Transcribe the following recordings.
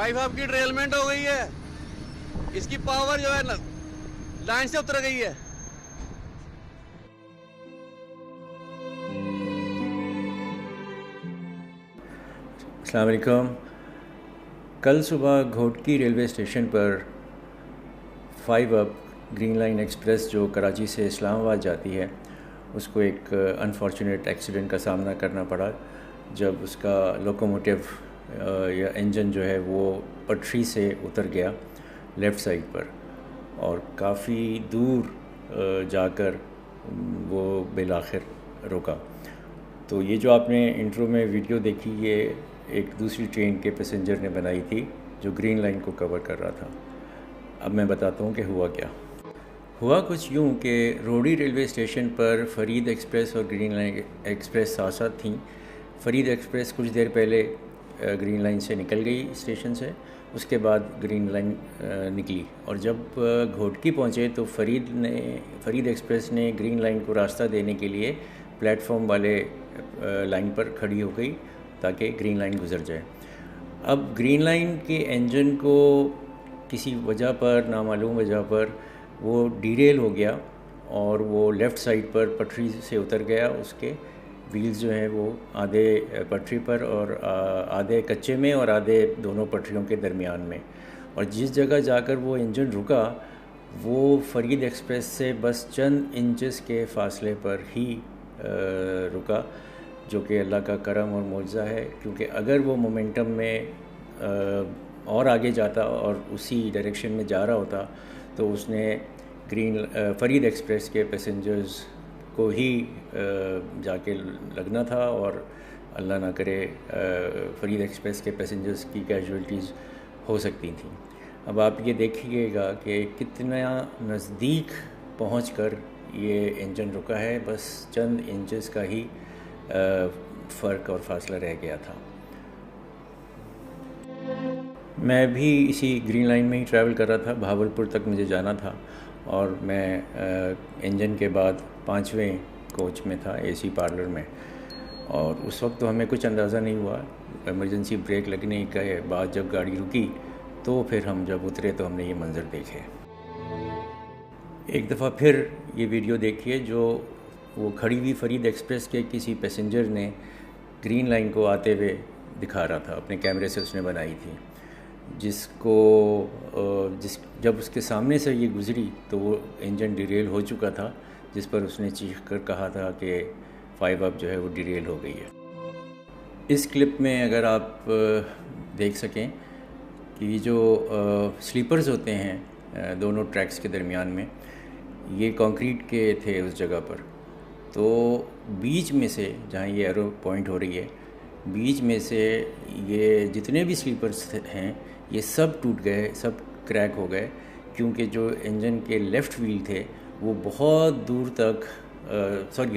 Five hub की ड्रेलमेंट हो गई है। इसकी पावर जो है ना लाइन से उतर गई है। अस्सलाम वालेकुम। कल सुबह घोटकी रेलवे स्टेशन पर 5 अप ग्रीन लाइन एक्सप्रेस जो कराची से इस्लामाबाद जाती है उसको एक अनफॉर्चुनेट एक्सीडेंट का सामना करना पड़ा जब उसका लोकोमोटिव या इंजन जो है वो पटरी से उतर गया लेफ़्ट साइड पर और काफ़ी दूर जाकर वो बिलाखिर रुका। तो ये जो आपने इंट्रो में वीडियो देखी ये एक दूसरी ट्रेन के पैसेंजर ने बनाई थी जो ग्रीन लाइन को कवर कर रहा था। अब मैं बताता हूँ कि हुआ क्या। हुआ कुछ यूँ कि रोडी रेलवे स्टेशन पर फ़रीद एक्सप्रेस और ग्रीन लाइन एक्सप्रेस साथ साथ थीं। फ़रीद एक्सप्रेस कुछ देर पहले ग्रीन लाइन से निकल गई स्टेशन से, उसके बाद ग्रीन लाइन निकली और जब घोटकी पहुँचे तो फ़रीद एक्सप्रेस ने ग्रीन लाइन को रास्ता देने के लिए प्लेटफॉर्म वाले लाइन पर खड़ी हो गई ताकि ग्रीन लाइन गुजर जाए। अब ग्रीन लाइन के इंजन को किसी वजह पर, नामालूम वजह पर वो डीरेल हो गया और वो लेफ़्ट साइड पर पटरी से उतर गया। उसके व्हील्स जो हैं वो आधे पटरी पर और आधे कच्चे में और आधे दोनों पटरियों के दरमियान में। और जिस जगह जाकर वो इंजन रुका वो फ़रीद एक्सप्रेस से बस चंद इंचेस के फ़ासले पर ही रुका, जो कि अल्लाह का करम और मौजज़ा है, क्योंकि अगर वो मोमेंटम में और आगे जाता और उसी डायरेक्शन में जा रहा होता तो उसने फ़रीद एक्सप्रेस के पैसेंजर्स को ही जाके लगना था और अल्लाह ना करे फ़रीद एक्सप्रेस के पैसेंजर्स की कैजुअल्टीज़ हो सकती थी। अब आप ये देखिएगा कि कितना नज़दीक पहुंचकर ये इंजन रुका है, बस चंद इंचेस का ही फ़र्क और फासला रह गया था। मैं भी इसी ग्रीन लाइन में ही ट्रैवल कर रहा था, भावलपुर तक मुझे जाना था और मैं इंजन के बाद 5वें कोच में था, एसी पार्लर में। और उस वक्त तो हमें कुछ अंदाज़ा नहीं हुआ, इमरजेंसी ब्रेक लगने के बाद जब गाड़ी रुकी तो फिर हम जब उतरे तो हमने ये मंज़र देखे। एक दफ़ा फिर ये वीडियो देखिए जो वो खड़ी हुई फ़रीद एक्सप्रेस के किसी पैसेंजर ने ग्रीन लाइन को आते हुए दिखा रहा था, अपने कैमरे से उसने बनाई थी, जब उसके सामने से ये गुज़री तो वो इंजन डिरेल हो चुका था, जिस पर उसने चीख कर कहा था कि 5 अप जो है वो डिरेल हो गई है। इस क्लिप में अगर आप देख सकें कि जो स्लीपर्स होते हैं दोनों ट्रैक्स के दरमियान में, ये कंक्रीट के थे उस जगह पर, तो बीच में से जहाँ ये एरो पॉइंट हो रही है, बीच में से ये जितने भी स्लीपर्स हैं ये सब टूट गए, सब क्रैक हो गए, क्योंकि जो इंजन के लेफ़्ट व्हील थे वो बहुत दूर तक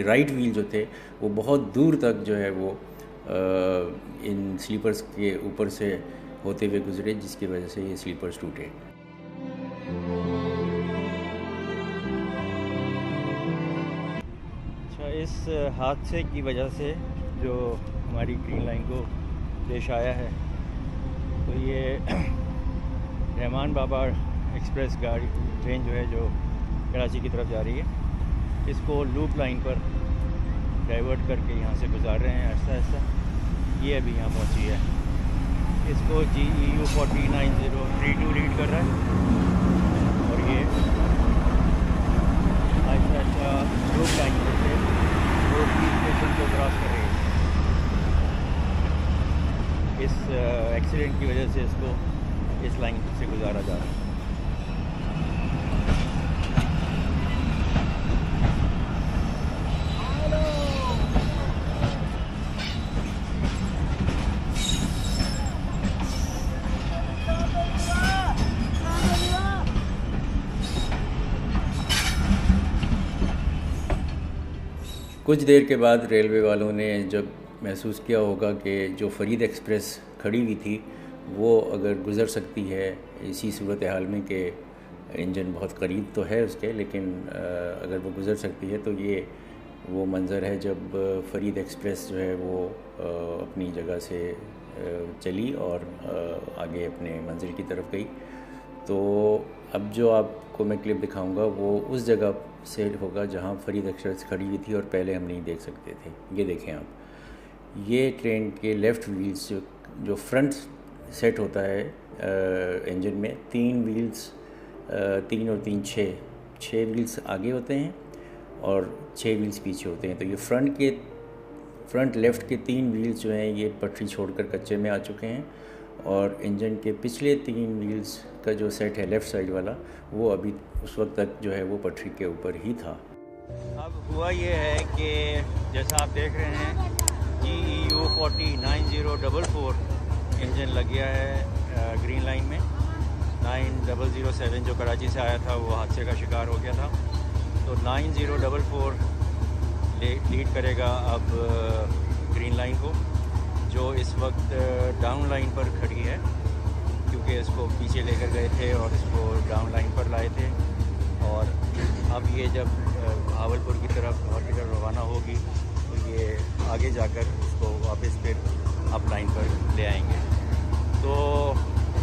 राइट व्हील जो थे वो बहुत दूर तक जो है वो इन स्लीपर्स के ऊपर से होते हुए गुजरे, जिसकी वजह से ये स्लीपर्स टूटे। अच्छा, इस हादसे की वजह से जो हमारी ग्रीन लाइन को पेश आया है तो ये रहमान बाबा एक्सप्रेस गाड़ी ट्रेन जो है जो कराची की तरफ जा रही है, इसको लूप लाइन पर डाइवर्ट करके यहाँ से गुजार रहे हैं ऐसा ऐसा। ये अभी यहाँ पहुँची है, इसको GEU 409032 लीड कर रहा है और ये ऐसा ऐसा लूप लाइन से रोडकी स्टेशन को क्रॉस कर रही है। इस एक्सीडेंट की वजह से इसको इस लाइन से गुजारा जा रहा है। कुछ देर के बाद रेलवे वालों ने जब महसूस किया होगा कि जो फ़रीद एक्सप्रेस खड़ी हुई थी वो अगर गुज़र सकती है इसी सूरत हाल में कि इंजन बहुत करीब तो है उसके, लेकिन अगर वो गुज़र सकती है, तो ये वो मंज़र है जब फ़रीद एक्सप्रेस जो है वो अपनी जगह से चली और आगे अपने मंजिल की तरफ गई। तो अब जो आपको मैं क्लिप दिखाऊंगा वो उस जगह से होगा जहां फरीद एक्सप्रेस खड़ी हुई थी और पहले हम नहीं देख सकते थे। ये देखें आप, ये ट्रेन के लेफ़्ट व्हील्स जो फ्रंट सेट होता है इंजन में, 3 व्हील्स, 3 और 3 6 व्हील्स आगे होते हैं और 6 व्हील्स पीछे होते हैं। तो ये फ्रंट लेफ़्ट के 3 व्हील्स जो हैं ये पटरी छोड़कर कच्चे में आ चुके हैं और इंजन के पिछले 3 व्हील्स का जो सेट है लेफ़्ट साइड वाला वो अभी उस वक्त तक जो है वो पटरी के ऊपर ही था। अब हुआ ये है कि जैसा आप देख रहे हैं GEU 409044 इंजन लग गया है ग्रीन लाइन में। 9007 जो कराची से आया था वो हादसे का शिकार हो गया था। तो 9044 लीड करेगा अब ग्रीन लाइन को, जो इस वक्त डाउन लाइन पर खड़ी है, क्योंकि इसको पीछे लेकर गए थे और इसको डाउन लाइन पर लाए थे। और अब ये जब भावलपुर की तरफ रवाना होगी तो ये आगे जाकर उसको वापस फिर अप लाइन पर ले आएंगे। तो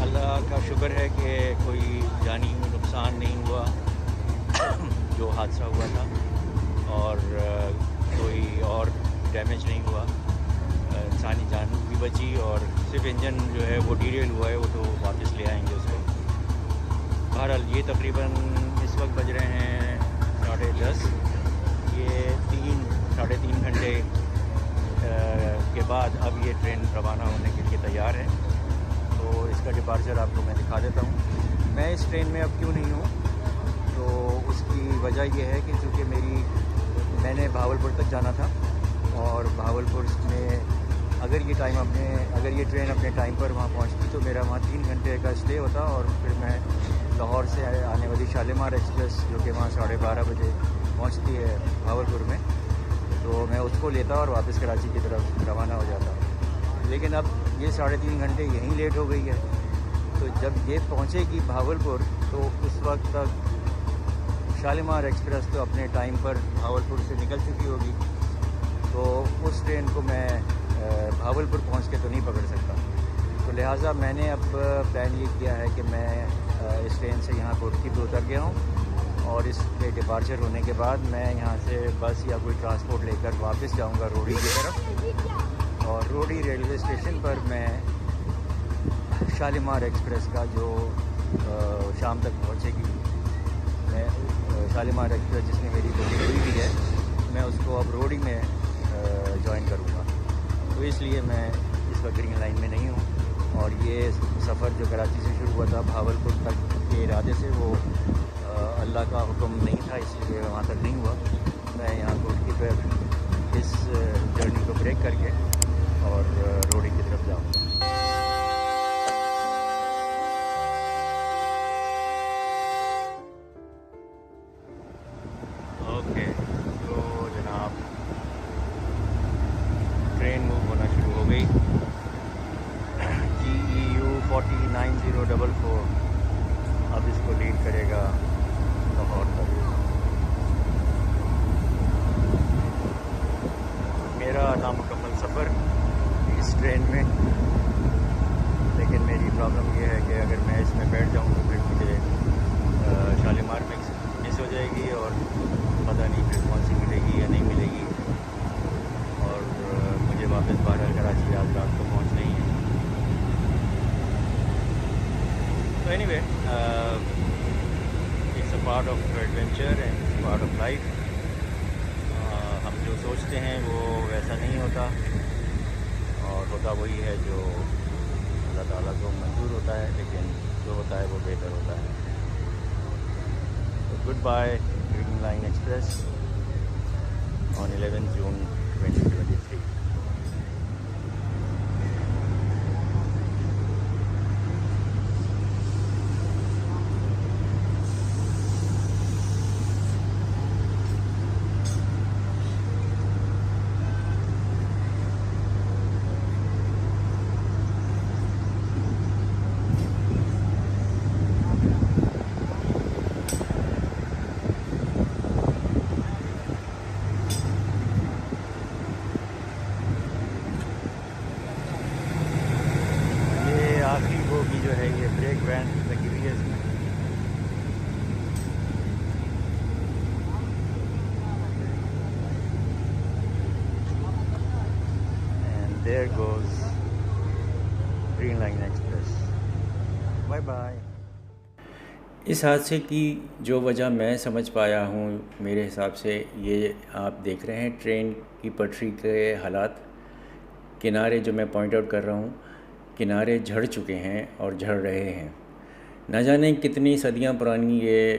अल्लाह का शुक्र है कि कोई जानी नुकसान नहीं हुआ जो हादसा हुआ था, और कोई और डैमेज नहीं हुआ, इंसानी जान भी बची, और सिर्फ इंजन जो है वो डीरेल हुआ है, वो तो वापस ले आएंगे उसको। बहरहाल ये तकरीबन इस वक्त बज रहे हैं 10:30। ये 3-3.5 घंटे के बाद अब ये ट्रेन रवाना होने के लिए तैयार है। तो इसका डिपार्चर आपको मैं दिखा देता हूँ। मैं इस ट्रेन में अब क्यों नहीं हूँ, तो उसकी वजह यह है कि चूँकि मैंने भावलपुर तक जाना था, और भावलपुर में अगर ये ट्रेन अपने टाइम पर वहाँ पहुँचती तो मेरा वहाँ 3 घंटे का स्टे होता, और फिर मैं लाहौर से आने वाली शालीमार एक्सप्रेस जो कि वहाँ 12:30 बजे पहुँचती है भावलपुर में, तो मैं उसको लेता और वापस कराची की तरफ रवाना हो जाता। लेकिन अब ये 3.5 घंटे यहीं लेट हो गई है। तो जब ये पहुँचेगी भावलपुर तो उस वक्त तक शालीमार एक्सप्रेस तो अपने टाइम पर भावलपुर से निकल चुकी होगी। तो उस ट्रेन को मैं भावलपुर पहुंच के तो नहीं पकड़ सकता। तो लिहाजा मैंने अब प्लान ये किया है कि मैं इस ट्रेन से यहाँ कोटकी पे उतर गया हूँ, और इसके डिपार्चर होने के बाद मैं यहाँ से बस या कोई ट्रांसपोर्ट लेकर वापस जाऊँगा रोडी की तरफ, और रोडी रेलवे स्टेशन पर मैं शालीमार एक्सप्रेस का जो शाम तक पहुँचेगी, मैं शालीमार एक्सप्रेस जिसने मेरी बुकिंग हुई भी है, मैं उसको अब रोडी में ज्वाइन करूँगा। तो इसलिए मैं इस वक्त ग्रीन लाइन में नहीं हूँ, और ये सफ़र जो कराची से शुरू हुआ था भावलपुर तक के इरादे से, वो अल्लाह का हुक्म नहीं था, इसलिए वहाँ तक नहीं हुआ। मैं यहाँ कोटकी पर इस जर्नी को ब्रेक करके और रोडी की तरफ जाऊँगा। ओके, तो जनाब ट्रेन मूव होना शुरू हो गई। GEU 409044 अब इसको लीड करेगा लाहौर तक। मेरा नामुकम्मल सफ़र इस ट्रेन में, लेकिन मेरी प्रॉब्लम ये है कि अगर मैं इसमें बैठ जाऊँ तो फिर मुझे शालीमार मिस हो जाएगी, और पता नहीं फिर कौन सी मिलेगी या नहीं मिलेगी, और मुझे वापस बहरहाल कराची आज रात को पहुँचना ही है। तो anyway, it's a part of adventure and part of life. हम जो सोचते हैं वो वैसा नहीं होता, और होता वही है जो अल्लाह ताला को मंजूर होता है, लेकिन जो होता है वो बेहतर होता है। तो goodbye Green Line Express on 11 June 2023. Van लगी हुई है इसमें। And there goes Green Line Express. Bye bye. इस हादसे की जो वजह मैं समझ पाया हूँ, मेरे हिसाब से ये आप देख रहे हैं ट्रेन की पटरी के हालात। किनारे जो मैं पॉइंट आउट कर रहा हूँ, किनारे झड़ चुके हैं और झड़ रहे हैं। न जाने कितनी सदियाँ पुरानी ये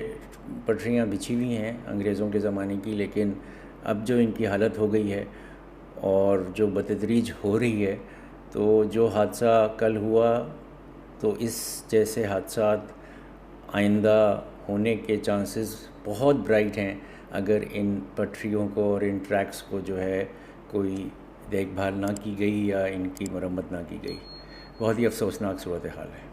पटरियाँ बिछी हुई हैं अंग्रेज़ों के ज़माने की, लेकिन अब जो इनकी हालत हो गई है और जो बतदरीज हो रही है, तो जो हादसा कल हुआ, तो इस जैसे हादसात आइंदा होने के चांसेस बहुत ब्राइट हैं अगर इन पटरियों को और इन ट्रैक्स को जो है कोई देखभाल ना की गई या इनकी मरम्मत ना की गई। बहुत ही अफसोसनाक सूरत हाल है।